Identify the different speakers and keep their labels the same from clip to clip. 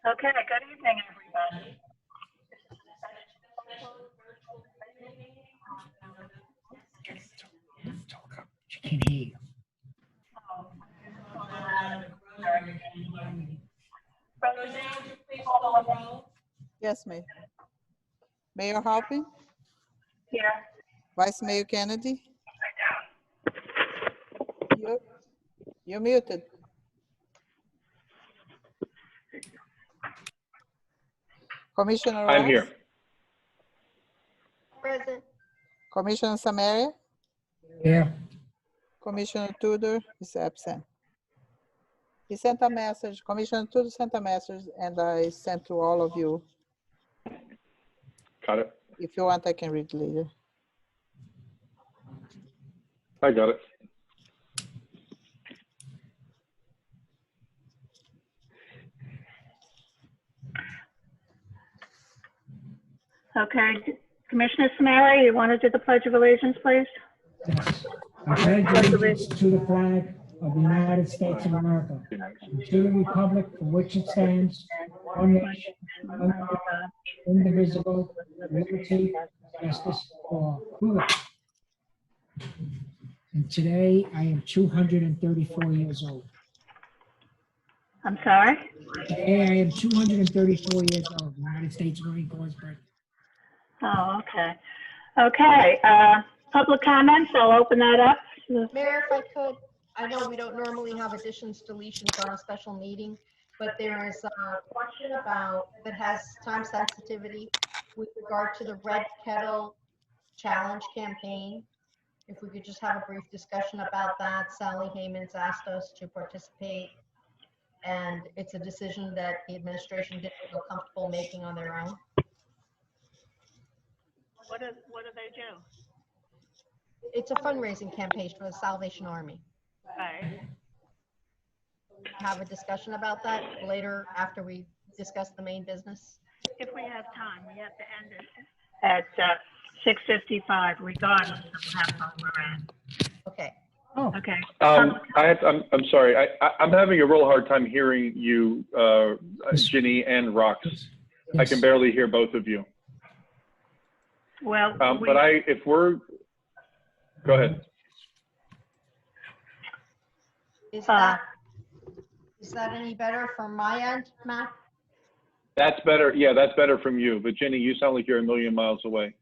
Speaker 1: Okay, good evening, everybody.
Speaker 2: Talk up. She can't hear you.
Speaker 3: Yes, Mayor. Mayor Halpin,
Speaker 1: Here.
Speaker 3: Vice Mayor Kennedy. You're muted. Commissioner Ross?
Speaker 4: I'm here.
Speaker 5: Present.
Speaker 3: Commissioner Samaria?
Speaker 2: Yeah.
Speaker 3: Commissioner Tudor is absent. He sent a message, Commissioner Tudor sent a message, and I sent to all of you.
Speaker 4: Got it.
Speaker 3: If you want, I can read later.
Speaker 4: I got it.
Speaker 1: Okay, Commissioner Samara, you want to do the Pledge of Allegiance, please?
Speaker 2: Yes. I pledge allegiance to the flag of the United States of America, and to the republic for which it stands, one nation, under God, indivisible, with liberty, and justice for all. And today I am 234 years old.
Speaker 1: I'm sorry?
Speaker 2: Today I am 234 years old. United States Marine Corps birthday.
Speaker 1: Oh, okay. Okay, public comments, I'll open that up.
Speaker 5: Mayor, if I could, I know we don't normally have additions, deletions on a special meeting, but there is a question about, that has time sensitivity with regard to the Red Kettle Challenge campaign. If we could just have a brief discussion about that. Sally Hayman's asked us to participate, and it's a decision that the administration didn't feel comfortable making on their own.
Speaker 1: What do they do?
Speaker 5: It's a fundraising campaign for the Salvation Army.
Speaker 1: Right.
Speaker 5: Have a discussion about that later after we discuss the main business.
Speaker 1: If we have time, we have to end it at 6:55, regardless of how far we're at.
Speaker 5: Okay.
Speaker 2: Oh,
Speaker 1: Okay.
Speaker 4: I'm sorry. I'm having a real hard time hearing you, Ginny and Rox. I can barely hear both of you.
Speaker 1: Well,
Speaker 4: But go ahead.
Speaker 5: Is that any better from my end, Matt?
Speaker 4: That's better. Yeah, that's better from you. But Ginny, you sound like you're a million miles away.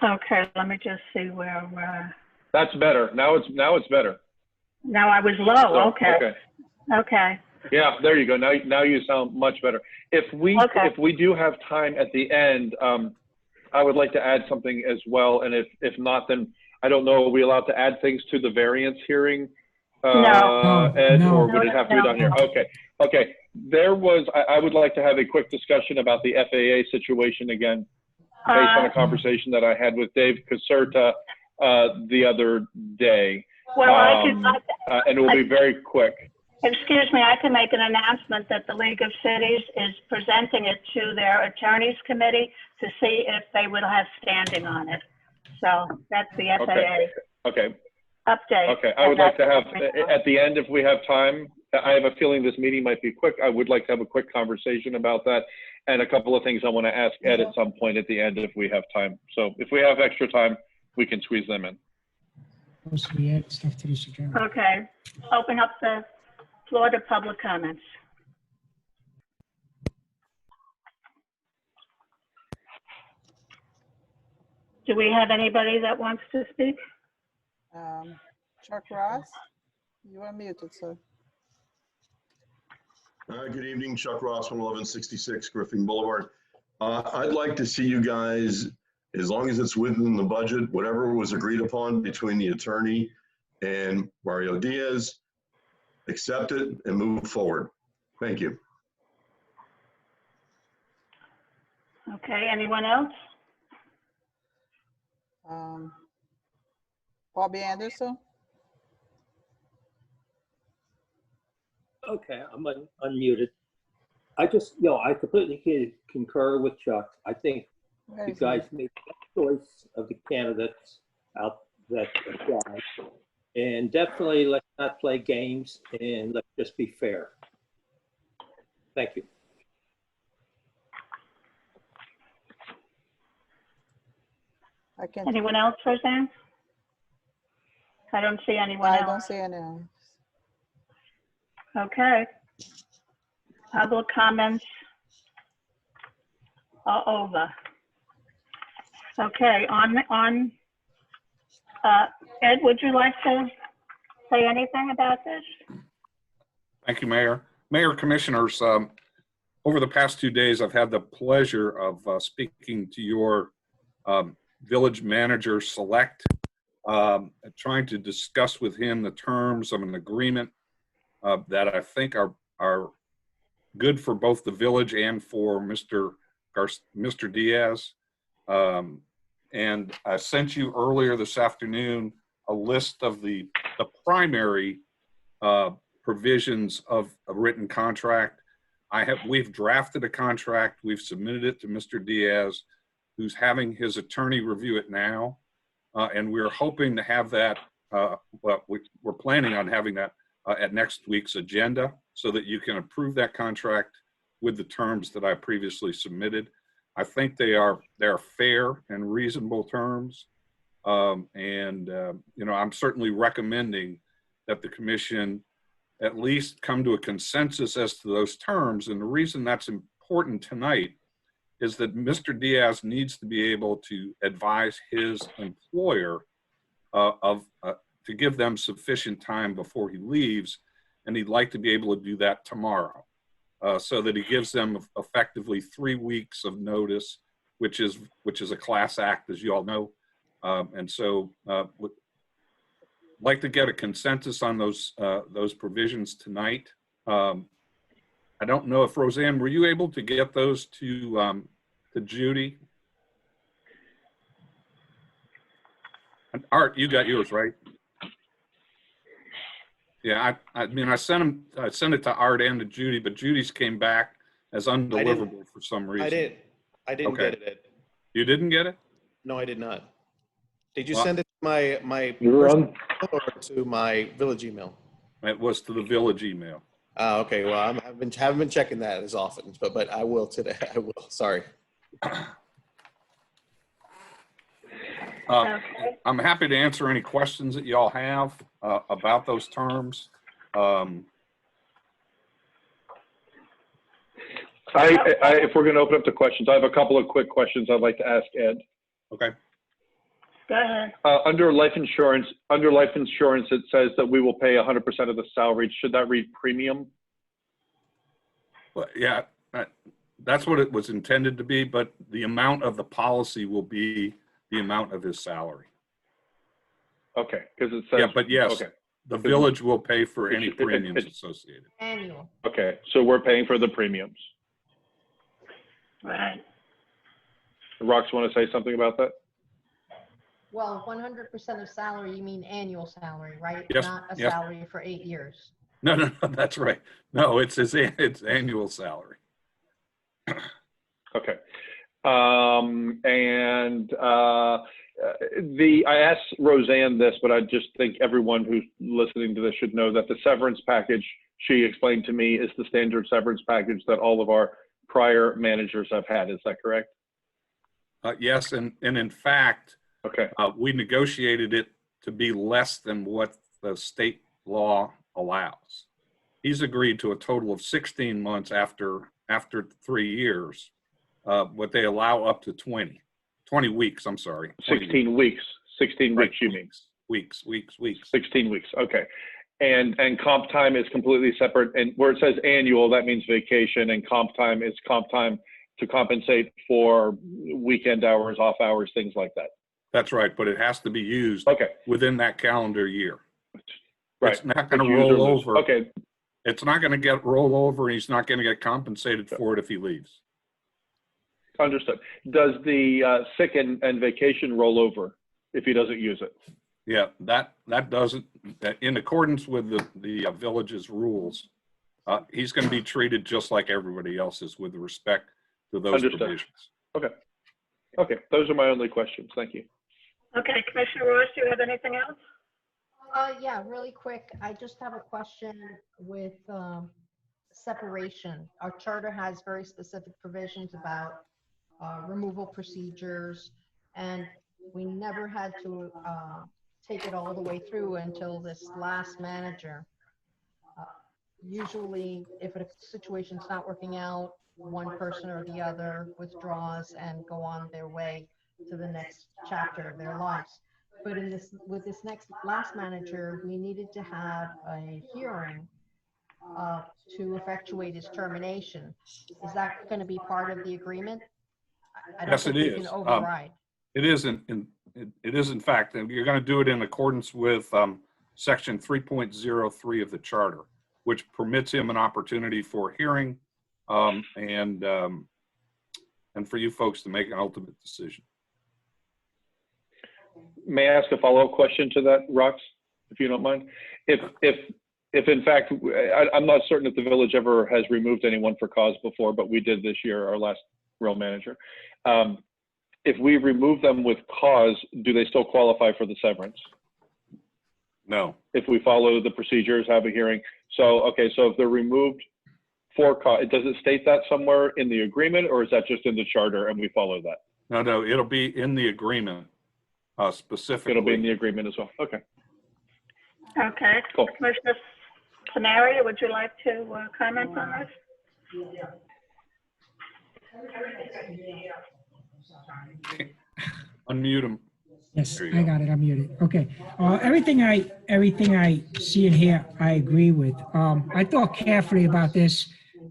Speaker 1: okay, let me just see where
Speaker 4: That's better. Now it's better.
Speaker 1: now I was low.
Speaker 4: So,
Speaker 1: Okay. Okay.
Speaker 4: Yeah, there you go. Now you sound much better. If we do have time at the end, I would like to add something as well. And if not, then I don't know. Are we allowed to add things to the variance hearing?
Speaker 1: No.
Speaker 4: Ed,
Speaker 2: No.
Speaker 4: or would it have to be done here? Okay. Okay. I would like to have a quick discussion about the FAA situation again, based on a conversation that I had with Dave Caserta the other day.
Speaker 1: Well,
Speaker 4: and it will be very quick.
Speaker 1: excuse me, I can make an announcement that the League of Cities is presenting it to their attorneys committee to see if they will have standing on it. So that's the FAA
Speaker 4: Okay.
Speaker 1: update.
Speaker 4: Okay. I would like to have, at the end, if we have time, I have a feeling this meeting might be quick. I would like to have a quick conversation about that and a couple of things I want to ask Ed at some point at the end if we have time. So if we have extra time, we can squeeze them in.
Speaker 2: supposed to be add stuff to this agenda.
Speaker 1: Okay, open up the floor to public comments. Do we have anybody that wants to speak?
Speaker 3: Chuck Ross, you are muted, sir.
Speaker 6: Good evening, Chuck Ross from 1166 Griffin Boulevard. I'd like to see you guys, as long as it's within the budget, whatever was agreed upon between the attorney and Mario Diaz, accept it and move forward. Thank you.
Speaker 1: Okay, anyone else?
Speaker 3: Bobby Anderson,
Speaker 7: Okay, I'm unmuted. I just, I completely concur with Chuck. I think
Speaker 3: where
Speaker 7: you
Speaker 3: is he?
Speaker 7: guys made the choice of the candidates out that apply. And definitely let's not play games and let's just be fair. Thank you.
Speaker 3: I can't,
Speaker 1: Anyone else, Roseanne? I don't see anyone
Speaker 3: I
Speaker 1: else.
Speaker 3: don't see anyone.
Speaker 1: Okay. Public comments are over. Okay, Ed, would you like to say anything about this?
Speaker 8: Thank you, Mayor. Mayor, Commissioners, over the past 2 days, I've had the pleasure of speaking to your village manager select, trying to discuss with him the terms of an agreement that I think are good for both the village and for Mr. Diaz. And I sent you earlier this afternoon a list of the primary provisions of a written contract. We've drafted a contract. We've submitted it to Mr. Diaz, who's having his attorney review it now. And we're hoping to have that, we're planning on having that at next week's agenda so that you can approve that contract with the terms that I previously submitted. I think they are fair and reasonable terms. You know, I'm certainly recommending that the commission at least come to a consensus as to those terms. And the reason that's important tonight is that Mr. Diaz needs to be able to advise his employer to give them sufficient time before he leaves. And he'd like to be able to do that tomorrow so that he gives them effectively 3 weeks of notice, which is a class act, as you all know. And so would like to get a consensus on those provisions tonight. I don't know if Roseanne, were you able to get those to Judy? And Art, you got yours, right? Yeah, I mean, I sent it to Art and to Judy, but Judy's came back as undeliverable for some reason.
Speaker 9: I didn't
Speaker 8: Okay.
Speaker 9: get it.
Speaker 8: You didn't get it?
Speaker 9: No, I did not. Did you
Speaker 8: Well,
Speaker 9: send it to my
Speaker 4: You were
Speaker 9: personal
Speaker 4: on.
Speaker 9: email or to my village email?
Speaker 8: It was to the village email.
Speaker 9: Okay. Well, I haven't been checking that as often, but I will today. I will. Sorry.
Speaker 1: Okay.
Speaker 8: I'm happy to answer any questions that y'all have about those terms.
Speaker 4: If we're going to open up to questions, I have a couple of quick questions I'd like to ask Ed.
Speaker 8: Okay.
Speaker 1: Go ahead.
Speaker 4: Under life insurance, it says that we will pay 100% of the salary. Should that read premium?
Speaker 8: Well, yeah, that's what it was intended to be, but the amount of the policy will be the amount of his salary.
Speaker 4: Okay, because it says.
Speaker 8: Yeah, but yes,
Speaker 4: Okay.
Speaker 8: the village will pay for any
Speaker 4: It-
Speaker 8: premiums
Speaker 4: it-
Speaker 8: associated.
Speaker 5: Annual.
Speaker 4: Okay, so we're paying for the premiums.
Speaker 1: Right.
Speaker 4: Rox, want to say something about that?
Speaker 5: Well, 100% of salary, you mean annual salary, right?
Speaker 8: Yes,
Speaker 5: Not a
Speaker 8: yes.
Speaker 5: salary for 8 years.
Speaker 8: No, that's right. No, it's annual salary.
Speaker 4: Okay. I asked Roseanne this, but I just think everyone who's listening to this should know that the severance package she explained to me is the standard severance package that all of our prior managers have had. Is that correct?
Speaker 8: Yes, and in fact,
Speaker 4: Okay.
Speaker 8: we negotiated it to be less than what the state law allows. He's agreed to a total of 16 months after 3 years. What they allow up to 20 weeks, I'm sorry.
Speaker 4: 16 weeks. 16
Speaker 8: Right.
Speaker 4: weeks, you mean?
Speaker 8: Weeks.
Speaker 4: 16 weeks. Okay. And comp time is completely separate. And where it says annual, that means vacation, and comp time is comp time to compensate for weekend hours, off hours, things like that.
Speaker 8: That's right, but it has to be used
Speaker 4: Okay.
Speaker 8: within that calendar year.
Speaker 4: Right.
Speaker 8: It's not going to
Speaker 4: It's use or
Speaker 8: roll
Speaker 4: lose.
Speaker 8: over.
Speaker 4: Okay.
Speaker 8: It's not going to get roll over, and he's not going to get compensated for it if he leaves.
Speaker 4: Understood. Does the sick and vacation roll over if he doesn't use it?
Speaker 8: Yeah, that doesn't, in accordance with the village's rules, he's going to be treated just like everybody else is with respect to those
Speaker 4: Understood.
Speaker 8: provisions.
Speaker 4: Okay. Those are my only questions. Thank you.
Speaker 1: Okay, Commissioner Ross, do you have anything else?
Speaker 5: Yeah, really quick. I just have a question with separation. Our charter has very specific provisions about removal procedures, and we never had to take it all the way through until this last manager. Usually, if a situation's not working out, one person or the other withdraws and go on their way to the next chapter of their lives. But with this last manager, we needed to have a hearing to effectuate his termination. Is that going to be part of the agreement? I don't
Speaker 8: Yes,
Speaker 5: think
Speaker 8: it
Speaker 5: we
Speaker 8: is.
Speaker 5: can override.
Speaker 8: It is in fact, and you're going to do it in accordance with section 3.03 of the charter, which permits him an opportunity for hearing and for you folks to make an ultimate decision.
Speaker 4: May I ask a follow-up question to that, Rox, if you don't mind? If in fact, I'm not certain if the village ever has removed anyone for cause before, but we did this year, our last real manager. If we remove them with cause, do they still qualify for the severance?
Speaker 8: No.
Speaker 4: If we follow the procedures, have a hearing. So, okay, so if they're removed for cause, does it state that somewhere in the agreement, or is that just in the charter and we follow that?
Speaker 8: No, it'll be in the agreement specifically.
Speaker 4: It'll be in the agreement as well. Okay.
Speaker 1: Okay.
Speaker 4: Cool.
Speaker 1: Commissioner Scenario, would you like to comment on this?
Speaker 8: Unmute him.
Speaker 2: Yes,
Speaker 8: There you
Speaker 2: I
Speaker 8: go.
Speaker 2: got it. I'm muted. Okay. Everything I see in here, I agree with. I thought carefully about this,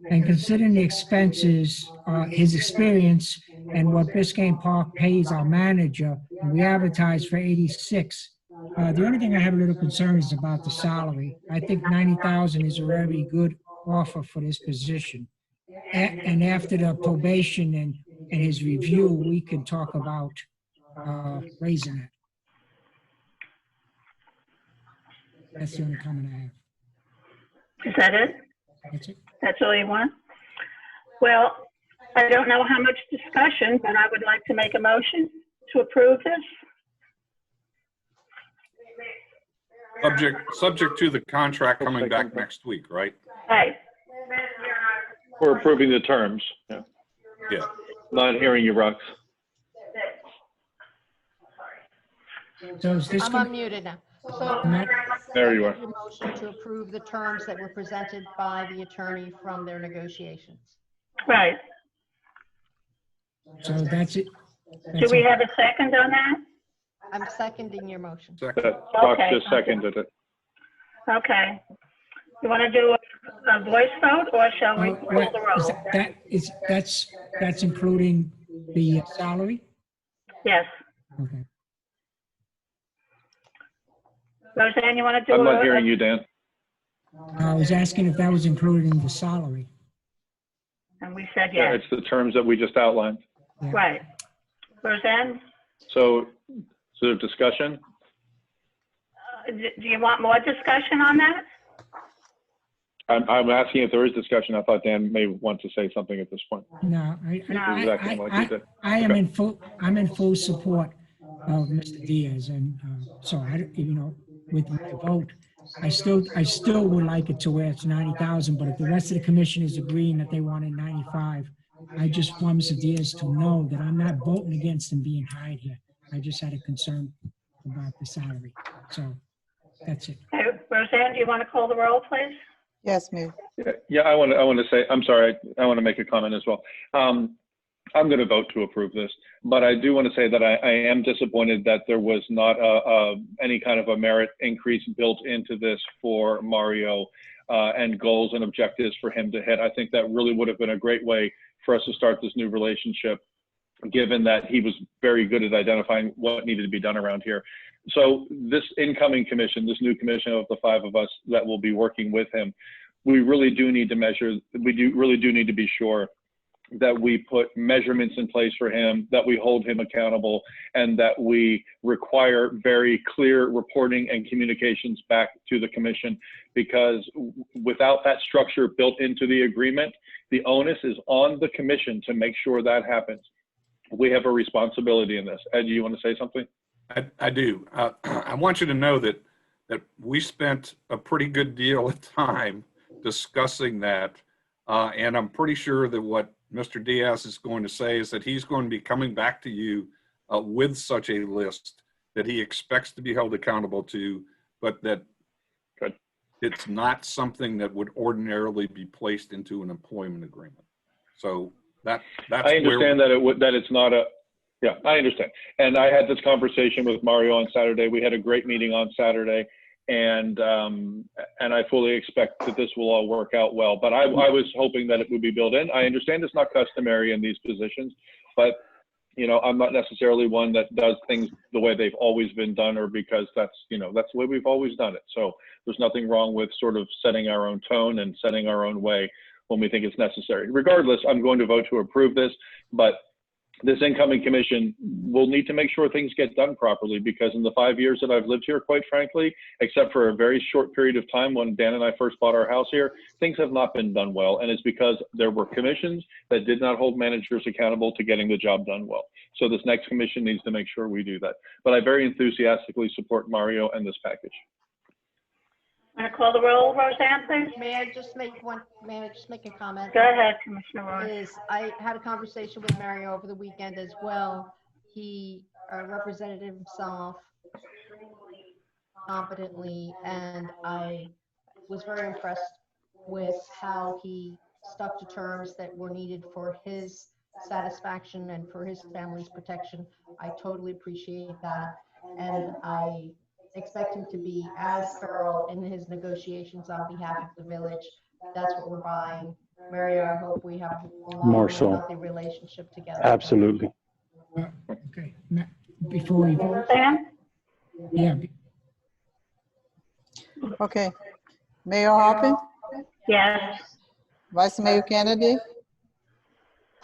Speaker 2: and considering the expenses, his experience, and what Biscayne Park pays our manager, and we advertise for 86. The only thing I have a little concern is about the salary. I think 90,000 is a very good offer for this position. And after the probation and his review, we can talk about raising it. That's the only comment I have.
Speaker 1: Is that it?
Speaker 2: That's it.
Speaker 1: That's all you want? Well, I don't know how much discussion, but I would like to make a motion to approve this.
Speaker 8: Subject to the contract coming back next week, right?
Speaker 1: Right.
Speaker 4: We're approving the terms. Yeah.
Speaker 8: Yeah.
Speaker 4: Not hearing you, Rox.
Speaker 2: So is this
Speaker 5: I'm
Speaker 2: gonna,
Speaker 5: unmuted now. So
Speaker 4: There you are.
Speaker 5: your motion to approve the terms that were presented by the attorney from their negotiations.
Speaker 1: Right.
Speaker 2: so that's it?
Speaker 1: Do we have a second on that?
Speaker 5: I'm seconding your motion.
Speaker 8: Second.
Speaker 4: Rox
Speaker 1: Okay.
Speaker 4: just seconded it.
Speaker 1: Okay. You want to do a voice vote, or shall we call
Speaker 2: What-
Speaker 1: the
Speaker 2: is
Speaker 1: roll?
Speaker 2: that's including the salary?
Speaker 1: Yes.
Speaker 2: Okay.
Speaker 1: Roseanne, you want to do
Speaker 4: I'm not hearing you, Dan.
Speaker 2: I was asking if that was included in the salary.
Speaker 1: And we said
Speaker 4: Yeah,
Speaker 1: yes.
Speaker 4: it's the terms that we just outlined.
Speaker 2: Yeah.
Speaker 1: Right. Roseanne,
Speaker 4: So discussion?
Speaker 1: do you want more discussion on that?
Speaker 4: I'm asking if there is discussion. I thought Dan may want to say something at this point.
Speaker 2: No,
Speaker 4: Exactly like you did.
Speaker 2: I'm in full support of Mr. Diaz, and so with my vote, I still would like it to where it's 90,000. But if the rest of the commission is agreeing that they wanted 95, I just want Mr. Diaz to know that I'm not voting against him being hired here. I just had a concern about the salary. So that's it.
Speaker 1: Okay, Roseanne, do you want to call the roll, please?
Speaker 3: Yes, Mayor.
Speaker 4: Yeah, I want to say, I'm sorry, I want to make a comment as well. I'm going to vote to approve this, but I do want to say that I am disappointed that there was not any kind of a merit increase built into this for Mario and goals and objectives for him to hit. I think that really would have been a great way for us to start this new relationship, given that he was very good at identifying what needed to be done around here. So this incoming commission, this new commission of the 5 of us that will be working with him, we really do need to measure, really do need to be sure that we put measurements in place for him, that we hold him accountable, and that we require very clear reporting and communications back to the commission, because without that structure built into the agreement, the onus is on the commission to make sure that happens. We have a responsibility in this. Ed, do you want to say something?
Speaker 8: I do. I want you to know that we spent a pretty good deal of time discussing that, and I'm pretty sure that what Mr. Diaz is going to say is that he's going to be coming back to you with such a list that he expects to be held accountable to, but that it's not something that would ordinarily be placed into an employment agreement. So that's
Speaker 4: I understand that it's not a, yeah, I understand. And I had this conversation with Mario on Saturday. We had a great meeting on Saturday, and I fully expect that this will all work out well. But I was hoping that it would be built in. I understand it's not customary in these positions, but you know, I'm not necessarily one that does things the way they've always been done, or because that's, you know, that's the way we've always done it. So there's nothing wrong with sort of setting our own tone and setting our own way when we think it's necessary. Regardless, I'm going to vote to approve this, but this incoming commission will need to make sure things get done properly, because in the 5 years that I've lived here, quite frankly, except for a very short period of time when Dan and I first bought our house here, things have not been done well. And it's because there were commissions that did not hold managers accountable to getting the job done well. So this next commission needs to make sure we do that. But I very enthusiastically support Mario and this package.
Speaker 1: Want to call the roll, Roseanne, please?
Speaker 5: May I just make a comment?
Speaker 1: Go ahead, Commissioner Roy.
Speaker 5: I had a conversation with Mario over the weekend as well. He represented himself competently, and I was very impressed with how he stuck to terms that were needed for his satisfaction and for his family's protection. I totally appreciate that, and I expect him to be as thorough in his negotiations on behalf of the village. That's what we're buying. Mario, I hope we have a long and healthy relationship together.
Speaker 10: Absolutely.
Speaker 2: Okay, before we vote,
Speaker 1: Roseanne?
Speaker 2: yeah,
Speaker 3: Okay. Mayor Hoppin,
Speaker 1: Yes.
Speaker 3: Vice Mayor Kennedy,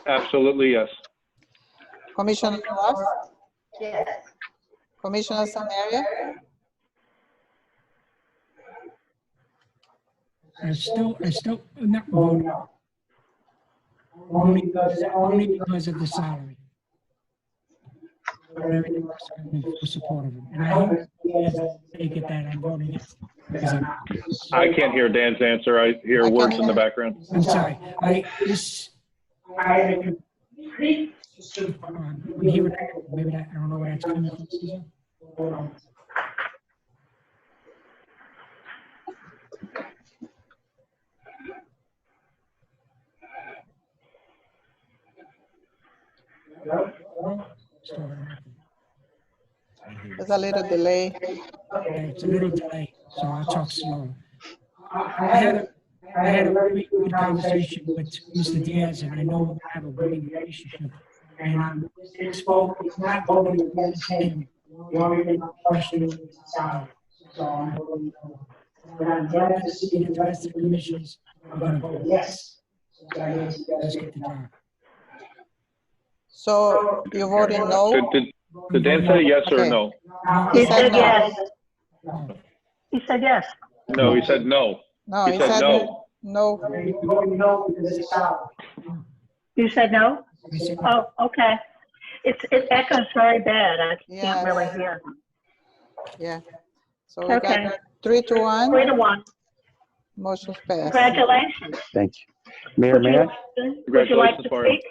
Speaker 4: Absolutely, yes.
Speaker 3: Commissioner Ross,
Speaker 5: Yes.
Speaker 3: Commissioner Samaria,
Speaker 2: I still not voting. Only because of the salary. But everything else, I'm in full support of him. And I hope they get that, I'm voting yes. Because
Speaker 4: I can't hear Dan's answer. I hear words in the background.
Speaker 2: I'm sorry, we hear it, maybe I don't know where that's coming from, Susan.
Speaker 3: there's a little delay.
Speaker 2: Okay, it's a little delay, so I'll talk slower. I had a very good conversation with Mr. Diaz, and I know we have a good relationship. And we spoke, it's not voting against him. The only thing I'm questioning is the salary. So I'm voting no. But I'm glad to see that the rest of the commissioners are going to vote yes. So I guess you guys get the job.
Speaker 3: So you're voting no?
Speaker 4: Did Dan say yes or
Speaker 3: Okay.
Speaker 4: no?
Speaker 1: He
Speaker 3: said
Speaker 1: said
Speaker 3: no.
Speaker 1: yes. He said yes.
Speaker 4: No, he said no.
Speaker 3: No,
Speaker 4: He said no.
Speaker 3: no.
Speaker 2: You're voting no because it's salary.
Speaker 1: You said no?
Speaker 2: I said,
Speaker 1: Oh, okay. It echoes very bad. I
Speaker 3: Yes.
Speaker 1: can't really hear.
Speaker 3: Yeah. So we
Speaker 1: Okay.
Speaker 3: got 3-1,
Speaker 1: 3-1.
Speaker 3: motion passed.
Speaker 1: Congratulations.
Speaker 10: Thank you. Mayor, may I?
Speaker 1: Would you like to
Speaker 4: Mario.
Speaker 1: speak?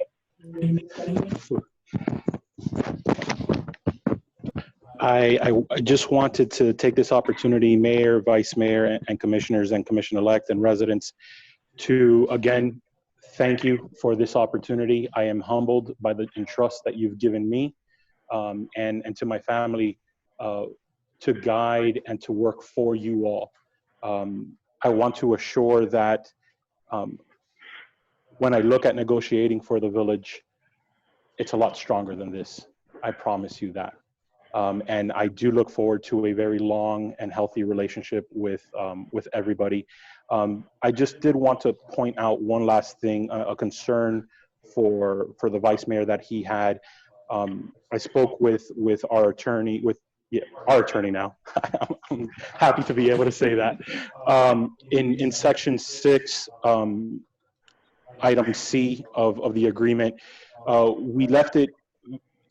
Speaker 10: I just wanted to take this opportunity, Mayor, Vice Mayor, and Commissioners and Commissioner-elect and residents, to again thank you for this opportunity. I am humbled by the trust that you've given me, and to my family, to guide and to work for you all. I want to assure that when I look at negotiating for the village, it's a lot stronger than this. I promise you that. And I do look forward to a very long and healthy relationship with everybody. I just did want to point out one last thing, a concern for the vice mayor that he had. I spoke with our attorney, our attorney now. I'm happy to be able to say that. In section 6, item C of the agreement, we left it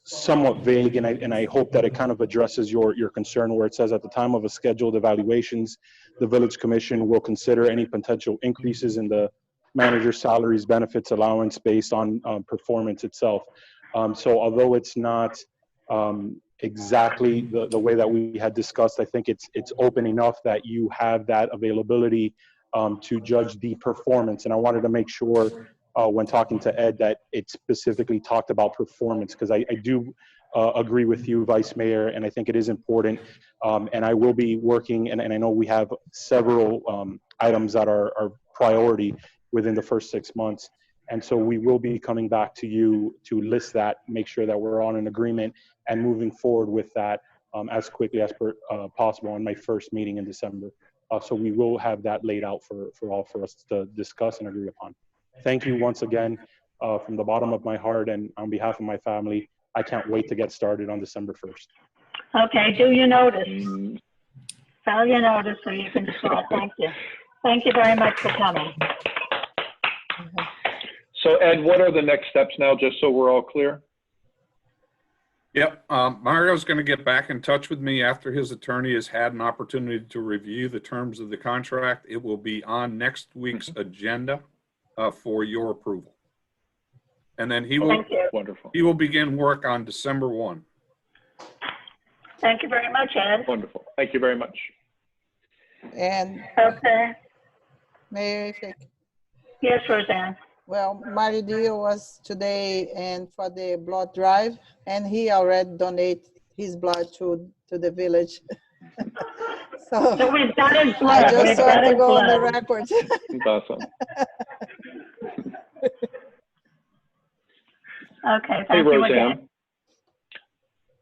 Speaker 10: somewhat vague, and I hope that it kind of addresses your concern, where it says at the time of a scheduled evaluations, the village commission will consider any potential increases in the manager's salaries, benefits, allowance based on performance itself. So although it's not exactly the way that we had discussed. I think it's open enough that you have that availability to judge the performance. And I wanted to make sure when talking to Ed that it specifically talked about performance, because I do agree with you, Vice Mayor, and I think it is important. And I will be working, and I know we have several items that are priority within the first 6 months. And so we will be coming back to you to list that, make sure that we're on an agreement and moving forward with that as quickly as possible on my first meeting in December. So we will have that laid out for us to discuss and agree upon. Thank you once again from the bottom of my heart and on behalf of my family. I can't wait to get started on December 1st.
Speaker 1: Okay, do you notice? File your notice so you can start. Thank you. Thank you very much for coming.
Speaker 4: So Ed, what are the next steps now, just so we're all clear?
Speaker 8: Yep, Mario's going to get back in touch with me after his attorney has had an opportunity to review the terms of the contract. It will be on next week's agenda for your approval. And then he will,
Speaker 4: wonderful.
Speaker 8: He will begin work on December 1.
Speaker 1: Thank you very much, Ed.
Speaker 4: Wonderful. Thank you very much.
Speaker 3: And
Speaker 1: Okay.
Speaker 3: Mayor, if I
Speaker 1: Yes, Roseanne.
Speaker 3: well, Mario Dio was today and for the blood drive, and he already donated his blood to the village.
Speaker 1: So we've got his
Speaker 3: I
Speaker 1: blood.
Speaker 3: just
Speaker 1: We've
Speaker 3: want
Speaker 1: got
Speaker 3: to
Speaker 1: his
Speaker 3: go on the
Speaker 1: blood.
Speaker 3: record.
Speaker 4: That's awesome.
Speaker 1: Okay,
Speaker 4: Hey,
Speaker 1: thank you
Speaker 4: Roseanne.
Speaker 1: again.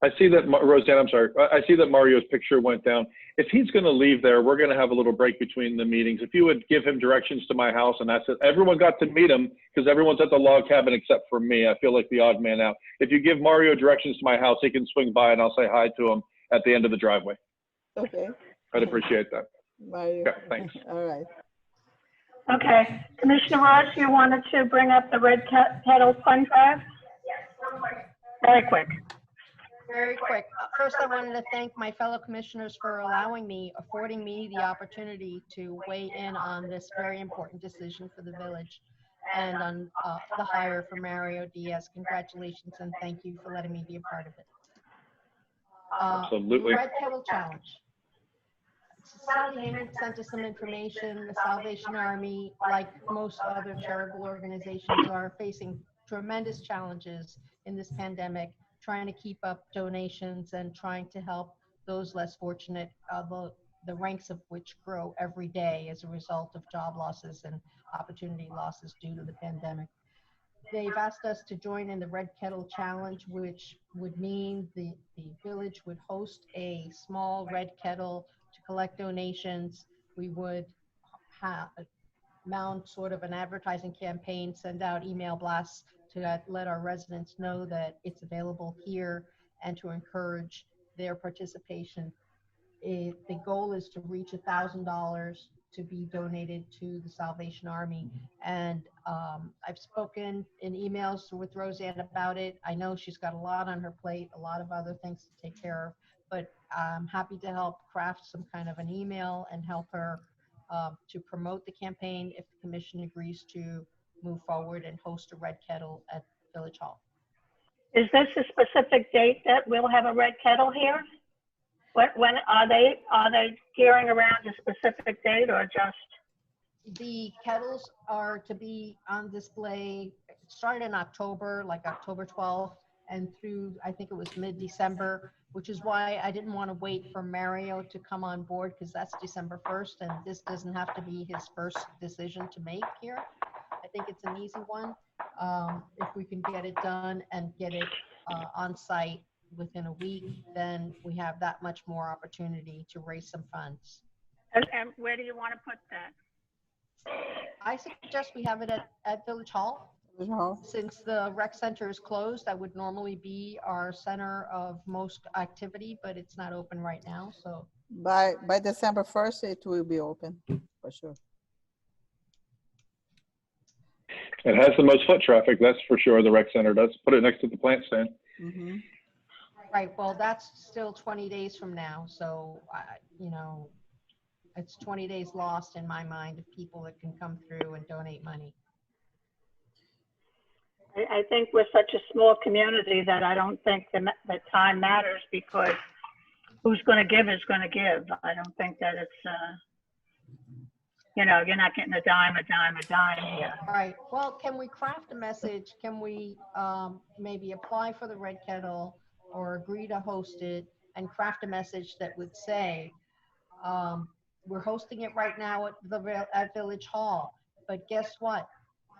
Speaker 4: I see that, Roseanne, I'm sorry. I see that Mario's picture went down. If he's going to leave there, we're going to have a little break between the meetings. If you would give him directions to my house, and that's it. Everyone got to meet him because everyone's at the log cabin except for me. I feel like the odd man out. If you give Mario directions to my house, he can swing by and I'll say hi to him at the end of the driveway.
Speaker 3: Okay.
Speaker 4: I'd appreciate that.
Speaker 3: Mario.
Speaker 4: Okay, thanks.
Speaker 3: All right.
Speaker 1: Okay, Commissioner Ross, you wanted to bring up the Red Kettle Fund Drive? Very quick.
Speaker 5: Very quick. First, I wanted to thank my fellow commissioners for affording me the opportunity to weigh in on this very important decision for the village and on the hire for Mario Diaz. Congratulations and thank you for letting me be a part of it.
Speaker 4: Absolutely.
Speaker 5: Red Kettle Challenge. Sally Heyman sent us some information. The Salvation Army, like most other charitable organizations, are facing tremendous challenges in this pandemic, trying to keep up donations and trying to help those less fortunate, the ranks of which grow every day as a result of job losses and opportunity losses due to the pandemic. They've asked us to join in the Red Kettle Challenge, which would mean the village would host a small red kettle to collect donations. We would mount sort of an advertising campaign, send out email blasts to let our residents know that it's available here and to encourage their participation. The goal is to reach $1,000 to be donated to the Salvation Army. And I've spoken in emails with Roseanne about it. I know she's got a lot on her plate, a lot of other things to take care of, but I'm happy to help craft some kind of an email and help her to promote the campaign if the commission agrees to move forward and host a red kettle at Village Hall.
Speaker 1: Is this a specific date that we'll have a red kettle here? When are they gearing around a specific date or just?
Speaker 5: The kettles are to be on display starting in October, like October 12th, and through, I think it was mid-December, which is why I didn't want to wait for Mario to come on board, because that's December 1st, and this doesn't have to be his first decision to make here. I think it's an easy one. If we can get it done and get it on site within a week, then we have that much more opportunity to raise some funds.
Speaker 1: And where do you want to put that?
Speaker 5: I suggest we have it at Village Hall.
Speaker 3: Village Hall.
Speaker 5: Since the rec center is closed, that would normally be our center of most activity, but it's not open right now. So
Speaker 3: By December 1st, it will be open for sure.
Speaker 4: It has the most foot traffic, that's for sure. The rec center does. Put it next to the plant stand.
Speaker 3: Mm-hmm.
Speaker 5: right, well, that's still 20 days from now. So, you know, it's 20 days lost in my mind of people that can come through and donate money.
Speaker 1: I think we're such a small community that I don't think the time matters, because who's going to give is going to give. I don't think that it's, you know, you're not getting a dime here.
Speaker 5: All right, well, can we craft a message? Can we maybe apply for the Red Kettle or agree to host it and craft a message that would say, we're hosting it right now at Village Hall, but guess what?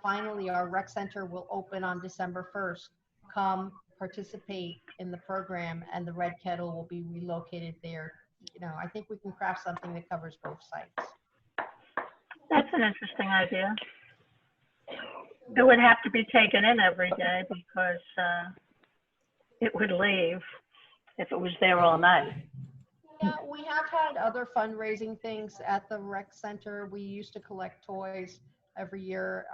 Speaker 5: Finally, our rec center will open on December 1st. Come participate in the program, and the Red Kettle will be relocated there. You know, I think we can craft something that covers both sites.
Speaker 1: That's an interesting idea. It would have to be taken in every day, because it would leave if it was there all night.
Speaker 5: Yeah, we have had other fundraising things at the rec center. We used to collect toys every year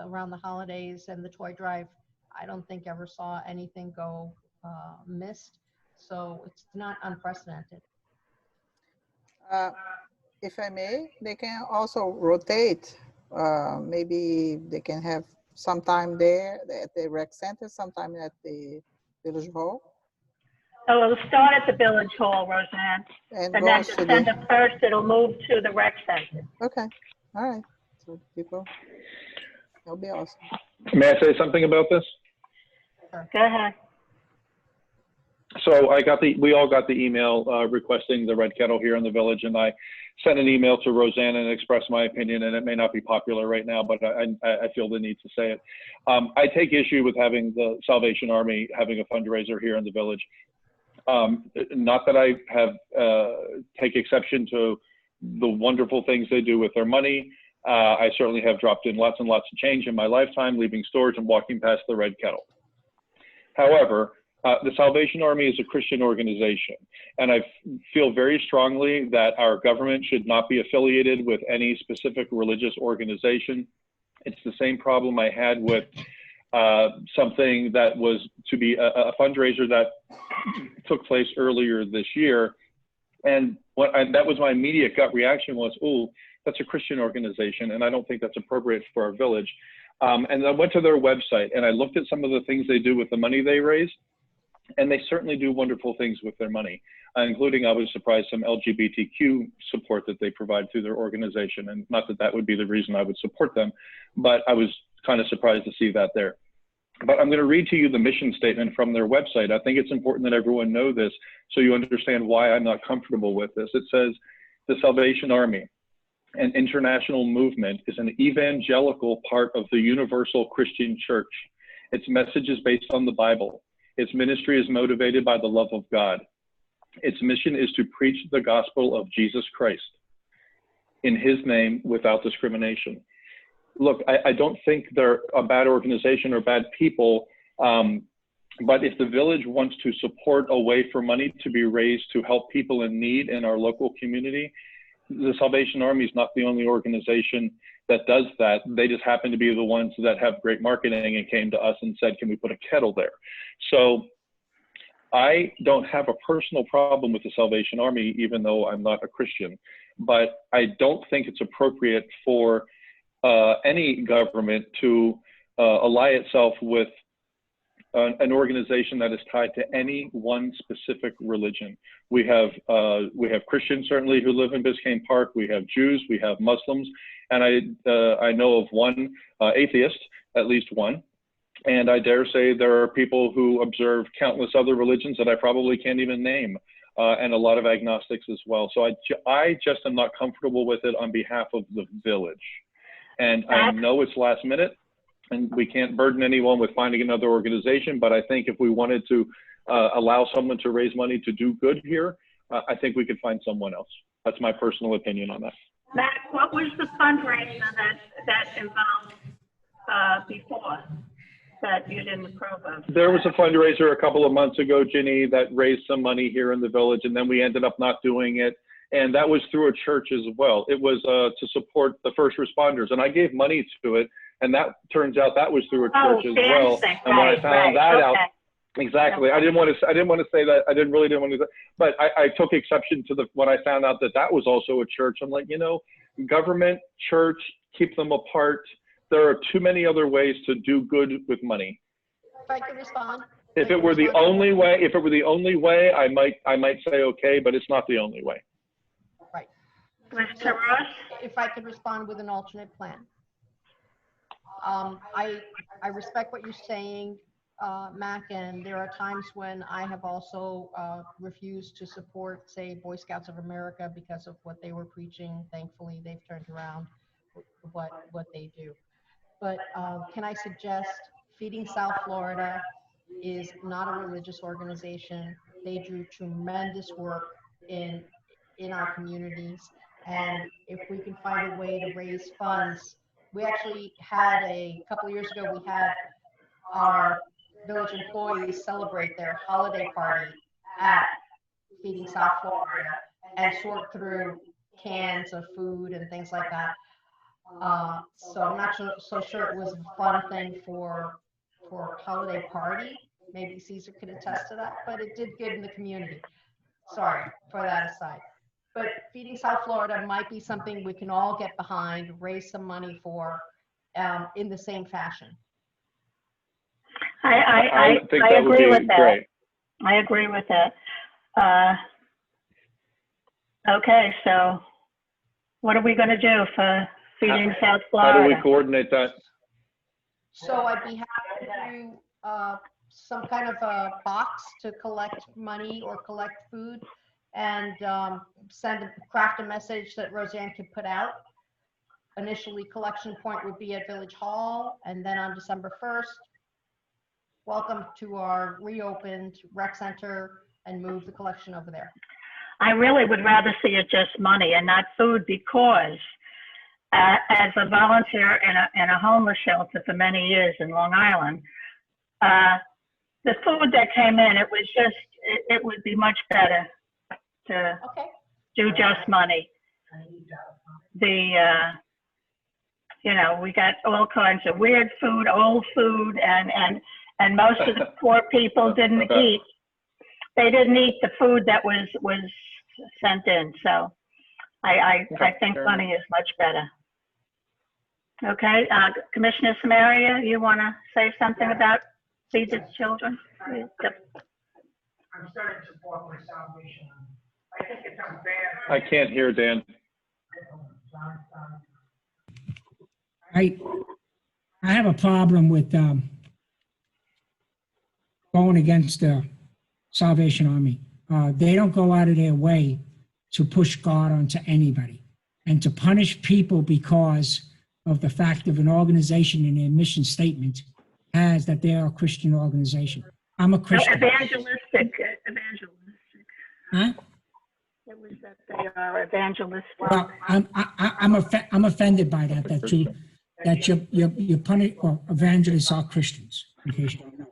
Speaker 5: around the holidays, and the toy drive, I don't think ever saw anything go missed. So it's not unprecedented.
Speaker 3: If I may, they can also rotate. Maybe they can have some time there at the rec center, sometime at the Village Hall.
Speaker 1: So it'll start at the Village Hall, Roseanne,
Speaker 3: And
Speaker 1: and
Speaker 3: go
Speaker 1: then
Speaker 3: to
Speaker 1: December 1st, it'll move to the rec center.
Speaker 3: Okay, all right. So people, that'll be awesome.
Speaker 4: May I say something about this?
Speaker 1: Go ahead.
Speaker 4: So we all got the email requesting the Red Kettle here in the village, and I sent an email to Roseanne and expressed my opinion, and it may not be popular right now, but I feel the need to say it. I take issue with having the Salvation Army having a fundraiser here in the village. Not that I have take exception to the wonderful things they do with their money. I certainly have dropped in lots and lots of change in my lifetime, leaving stores and walking past the Red Kettle. However, the Salvation Army is a Christian organization, and I feel very strongly that our government should not be affiliated with any specific religious organization. It's the same problem I had with something that was to be a fundraiser that took place earlier this year. And that was my immediate gut reaction was, oh, that's a Christian organization, and I don't think that's appropriate for our village. And I went to their website, and I looked at some of the things they do with the money they raise, and they certainly do wonderful things with their money, including, I was surprised, some LGBTQ support that they provide through their organization. And not that that would be the reason I would support them, but I was kind of surprised to see that there. But I'm going to read to you the mission statement from their website. I think it's important that everyone know this so you understand why I'm not comfortable with this. It says, the Salvation Army, an international movement, is an evangelical part of the universal Christian church. Its message is based on the Bible. Its ministry is motivated by the love of God. Its mission is to preach the gospel of Jesus Christ in his name without discrimination. Look, I don't think they're a bad organization or bad people, but if the village wants to support a way for money to be raised to help people in need in our local community, the Salvation Army is not the only organization that does that. They just happen to be the ones that have great marketing and came to us and said, can we put a kettle there? So I don't have a personal problem with the Salvation Army, even though I'm not a Christian, but I don't think it's appropriate for any government to ally itself with an organization that is tied to any one specific religion. We have Christians certainly who live in Biscayne Park. We have Jews, we have Muslims, and I know of one atheist, at least one. And I dare say there are people who observe countless other religions that I probably can't even name, and a lot of agnostics as well. So I just am not comfortable with it on behalf of the village. And I know it's last minute, and we can't burden anyone with finding another organization, but I think if we wanted to allow someone to raise money to do good here, I think we could find someone else. That's my personal opinion on that.
Speaker 1: Matt, what was the fundraiser that involved before that you didn't approve of?
Speaker 4: There was a fundraiser a couple of months ago, Ginny, that raised some money here in the village, and then we ended up not doing it. And that was through a church as well. It was to support the first responders, and I gave money to it. And that turns out that was through a church as well. And when I found that out, exactly, I didn't want to say that. I really didn't want to, but I took exception to when I found out that that was also a church. I'm like, you know, government, church, keep them apart. there are too many other ways to do good with money.
Speaker 5: If I could respond.
Speaker 4: If it were the only way, I might say okay, but it's not the only way.
Speaker 5: Right.
Speaker 1: Mr. Ross?
Speaker 5: If I could respond with an alternate plan. I respect what you're saying, Mac, and there are times when I have also refused to support, say, Boy Scouts of America because of what they were preaching. Thankfully, they've turned around what they do. But can I suggest Feeding South Florida is not a religious organization. They do tremendous work in our communities. And if we can find a way to raise funds, we actually had a couple of years ago, we had our village employees celebrate their holiday party at Feeding South Florida and sort through cans of food and things like that. So I'm not so sure it was a fun thing for holiday party. Maybe Caesar could attest to that, but it did good in the community. Sorry for that aside. But Feeding South Florida might be something we can all get behind, raise some money for in the same fashion.
Speaker 1: I
Speaker 4: think that would
Speaker 1: agree
Speaker 4: be
Speaker 1: with that.
Speaker 4: great.
Speaker 1: I agree with that. Okay, so what are we going to do for Feeding South
Speaker 4: How do we
Speaker 1: Florida?
Speaker 4: coordinate that?
Speaker 5: So I'd be happy to do some kind of a box to collect money or collect food and craft a message that Roseanne could put out. Initially, collection point would be at Village Hall, and then on December 1st, welcome to our reopened rec center and move the collection over there.
Speaker 1: I really would rather see it just money and not food because as a volunteer in a homeless shelter for many years in Long Island, the food that came in, it would be much better to do just money. We got all kinds of weird food, old food, and most of the poor people didn't eat. They didn't eat the food that was sent in. So I think money is much better. Okay, Commissioner Samaria, you want to say something about Feed the Children?
Speaker 11: I'm starting to support my salvation. I think it's unfair.
Speaker 4: I can't hear Dan.
Speaker 2: I have a problem with going against the Salvation Army. They don't go out of their way to push God onto anybody and to punish people because of the fact of an organization in their mission statement has that they are a Christian organization. I'm a Christian.
Speaker 1: Evangelistic.
Speaker 2: Huh?
Speaker 1: It was that they are evangelistic.
Speaker 2: Well, I'm offended by that. That you punish, or evangelists are Christians, in case you don't know.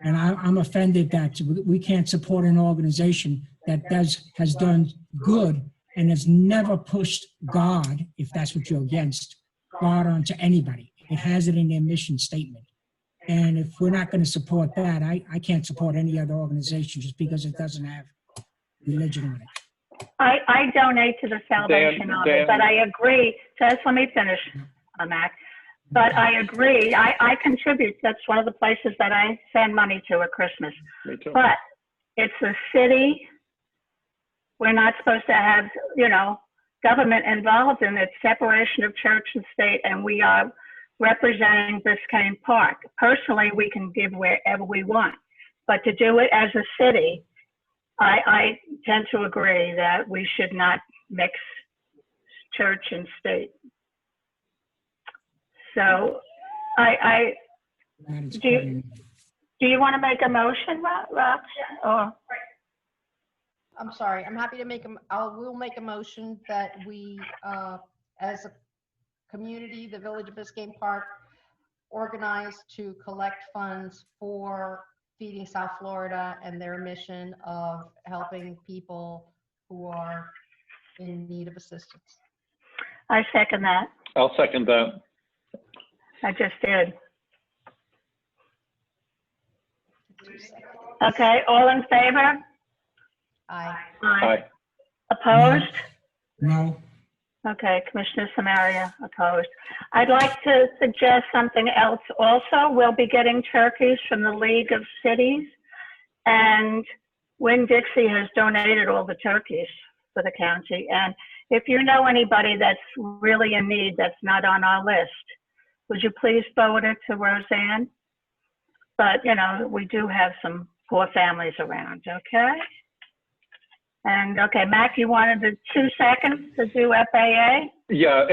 Speaker 2: And I'm offended that we can't support an organization that has done good and has never pushed God, if that's what you're against, God onto anybody. It has it in their mission statement. And if we're not going to support that, I can't support any other organization just because it doesn't have religion on it.
Speaker 1: I donate to the Salvation Army, but I agree. Just let me finish, Mac. But I agree. I contribute. That's one of the places that I send money to at Christmas.
Speaker 4: Me too.
Speaker 1: But it's a city. We're not supposed to have, government involved in it, separation of church and state, and we are representing Biscayne Park. Personally, we can give wherever we want, but to do it as a city, I tend to agree that we should not mix church and state. So do you want to make a motion, Rob? Or?
Speaker 5: I'm sorry. I'm happy to we'll make a motion that we, as a community, the Village of Biscayne Park, organize to collect funds for Feeding South Florida and their mission of helping people who are in need of assistance.
Speaker 1: I second that.
Speaker 4: I'll second that.
Speaker 1: I just did. Okay, all in favor?
Speaker 5: Aye.
Speaker 1: Aye. Opposed?
Speaker 2: No.
Speaker 1: Okay, Commissioner Samaria opposed. I'd like to suggest something else also. We'll be getting turkeys from the League of Cities, and Winn-Dixie has donated all the turkeys for the county. And if you know anybody that's really in need that's not on our list, would you please forward it to Roseanne? But, you know, we do have some poor families around, okay? And, okay, Mac, you wanted the 2 seconds to do FAA?
Speaker 4: Yeah,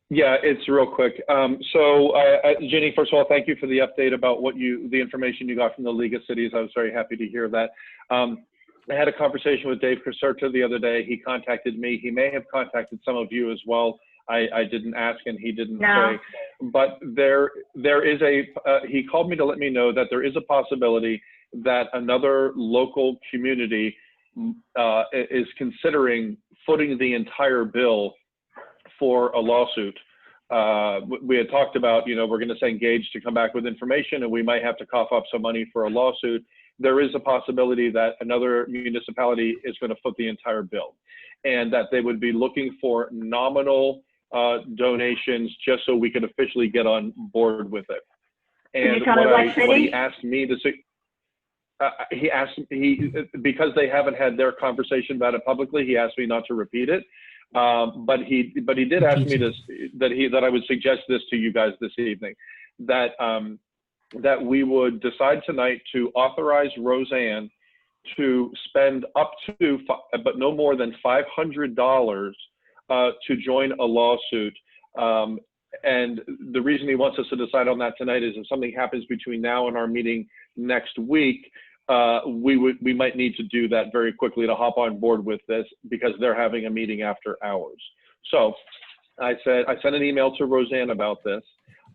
Speaker 4: it's real quick. Ginny, first of all, thank you for the update about the information you got from the League of Cities. I was very happy to hear that. I had a conversation with Dave Caserta the other day. He contacted me. He may have contacted some of you as well. I didn't ask and he didn't say, but there is he called me to let me know that there is a possibility that another local community is considering footing the entire bill for a lawsuit. We had talked about, we're going to say engage to come back with information and we might have to cough up some money for a lawsuit. There is a possibility that another municipality is going to foot the entire bill and that they would be looking for nominal donations just so we could officially get on board with it. And what he asked me to say, because they haven't had their conversation about it publicly, he asked me not to repeat it. But he did ask me that I would suggest this to you guys this evening, that we would decide tonight to authorize Roseanne to spend up to, but no more than $500 to join a lawsuit. And the reason he wants us to decide on that tonight is if something happens between now and our meeting next week, we might need to do that very quickly to hop on board with this because they're having a meeting after hours. So I sent an email to Roseanne about this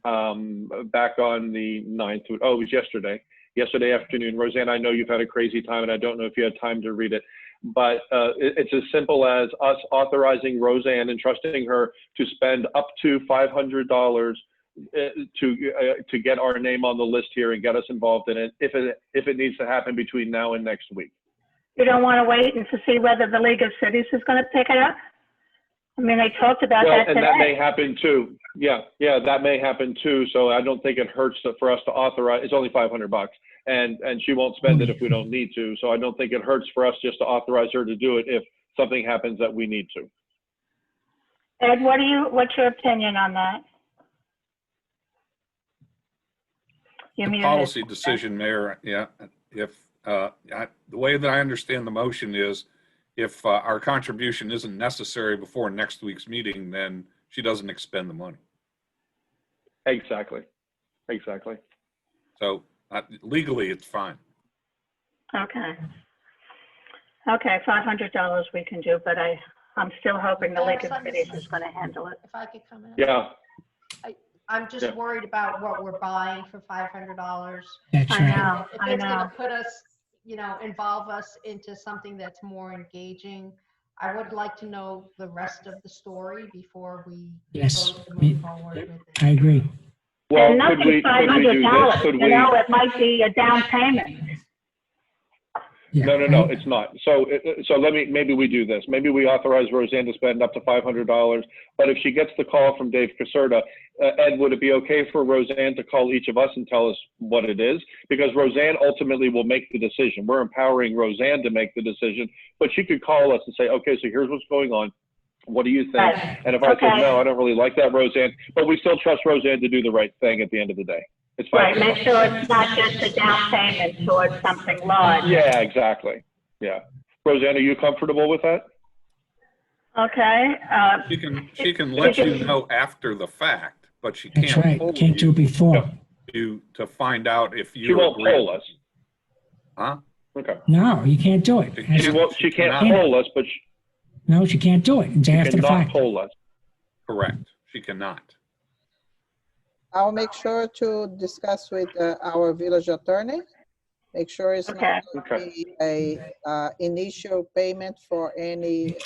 Speaker 4: back on the 9th. Oh, it was yesterday afternoon. Roseanne, I know you've had a crazy time and I don't know if you had time to read it, but it's as simple as us authorizing Roseanne and trusting her to spend up to $500 to get our name on the list here and get us involved in it if it needs to happen between now and next week.
Speaker 1: You don't want to wait and to see whether the League of Cities is going to pick it up? I mean, they talked about that today.
Speaker 4: And that may happen too. Yeah, that may happen too. So I don't think it hurts for us to authorize. It's only $500, and she won't spend it if we don't need to. So I don't think it hurts for us just to authorize her to do it if something happens that we need to.
Speaker 1: Ed, what's your opinion on that?
Speaker 8: The policy decision, Mayor. Yeah, if the way that I understand the motion is, if our contribution isn't necessary before next week's meeting, then she doesn't expend the money.
Speaker 4: Exactly.
Speaker 8: So legally, it's fine.
Speaker 1: Okay, $500 we can do, but I'm still hoping the League of Cities is going to handle it.
Speaker 5: If I could come in.
Speaker 4: Yeah.
Speaker 5: I'm just worried about what we're buying for $500.
Speaker 2: That's right.
Speaker 1: I
Speaker 5: If it's
Speaker 1: know.
Speaker 5: going to put us, involve us into something that's more engaging, I would like to know the rest of the story before we
Speaker 2: Yes,
Speaker 5: vote to move forward with it.
Speaker 2: I agree.
Speaker 4: Well,
Speaker 1: And
Speaker 4: could we do this?
Speaker 1: $500,
Speaker 4: Could we?
Speaker 1: it might be a down payment.
Speaker 2: Yeah,
Speaker 4: No, it's not. So maybe we do this. Maybe we authorize Roseanne to spend up to $500, but if she gets the call from Dave Caserta, Ed, would it be okay for Roseanne to call each of us and tell us what it is? Because Roseanne ultimately will make the decision. We're empowering Roseanne to make the decision, but she could call us and say, okay, so here's what's going on. What do you think?
Speaker 1: Right.
Speaker 4: And if I said, no, I don't really like that, Roseanne, but we still trust Roseanne to do the right thing at the end of the day. It's fine.
Speaker 1: Right, make sure it's not just a down payment towards something large.
Speaker 4: Yeah, exactly. Yeah. Roseanne, are you comfortable with that?
Speaker 1: Okay.
Speaker 8: She can let you know after the fact, but she can't.
Speaker 2: That's right. Can't do it before.
Speaker 8: To find out if you.
Speaker 4: She won't poll us.
Speaker 8: Huh?
Speaker 4: Okay.
Speaker 2: No, you can't do it.
Speaker 4: She can't poll us, but
Speaker 2: No, she can't do it until after the
Speaker 4: cannot
Speaker 2: fact.
Speaker 4: poll us.
Speaker 8: Correct. She cannot.
Speaker 3: I'll make sure to discuss with our village attorney. Make sure it's not going to be a initial payment for any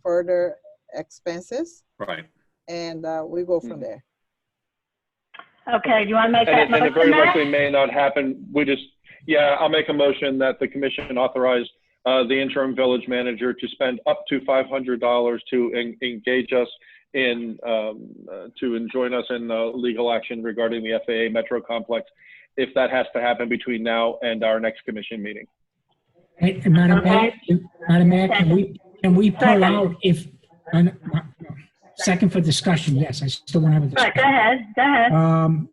Speaker 3: further expenses.
Speaker 8: Right.
Speaker 3: And we go from there.
Speaker 1: Okay, do you want to make that motion?
Speaker 4: And it very
Speaker 1: Matt?
Speaker 4: likely may not happen. I'll make a motion that the commission authorize the interim village manager to spend up to $500 to engage us in, to join us in legal action regarding the FAA Metro Complex, if that has to happen between now and our next commission meeting.
Speaker 2: Hey, Madam Mayor, can we pull out if, second for discussion, yes, I still want to have a
Speaker 1: Right,
Speaker 2: discussion.
Speaker 1: go ahead.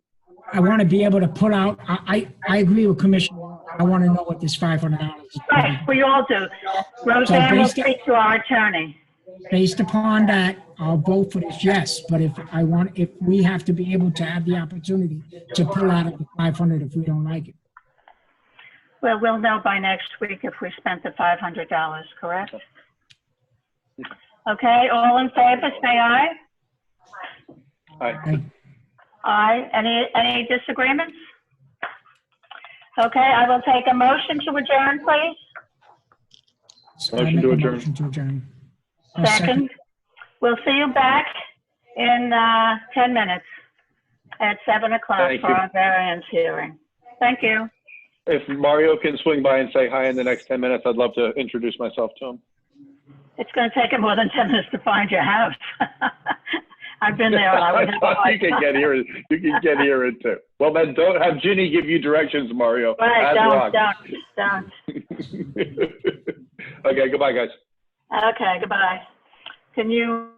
Speaker 2: I want to be able to pull out, I agree with Commissioner. I want to know what this $500 is.
Speaker 1: Right, we all do. Roseanne will
Speaker 2: based on-
Speaker 1: speak to our attorney.
Speaker 2: Based upon that, I'll vote for this, yes, but if we have to be able to have the opportunity to pull out of the 500 if we don't like it.
Speaker 1: Well, we'll know by next week if we spent the $500, correct? Okay, all in favor, say aye.
Speaker 4: Aye.
Speaker 1: Aye. Any disagreements? Okay, I will take a motion to adjourn, please.
Speaker 2: I
Speaker 4: Motion
Speaker 2: make
Speaker 4: to
Speaker 2: a
Speaker 4: adjourn.
Speaker 2: motion to adjourn. I'll
Speaker 1: Second. We'll see you back in 10 minutes at 7 o'clock
Speaker 4: Thank
Speaker 1: for
Speaker 4: you.
Speaker 1: our variance hearing. Thank you.
Speaker 4: If Mario can swing by and say hi in the next 10 minutes, I'd love to introduce myself to him.
Speaker 1: It's going to take him more than 10 minutes to find your house. I've been there and I would have a hard
Speaker 4: You can get here. You can get here in too. Well, then don't have Ginny give you directions, Mario.
Speaker 1: Right,
Speaker 4: That's
Speaker 1: don't.
Speaker 4: Okay, goodbye, guys.
Speaker 1: Okay, goodbye. Can you?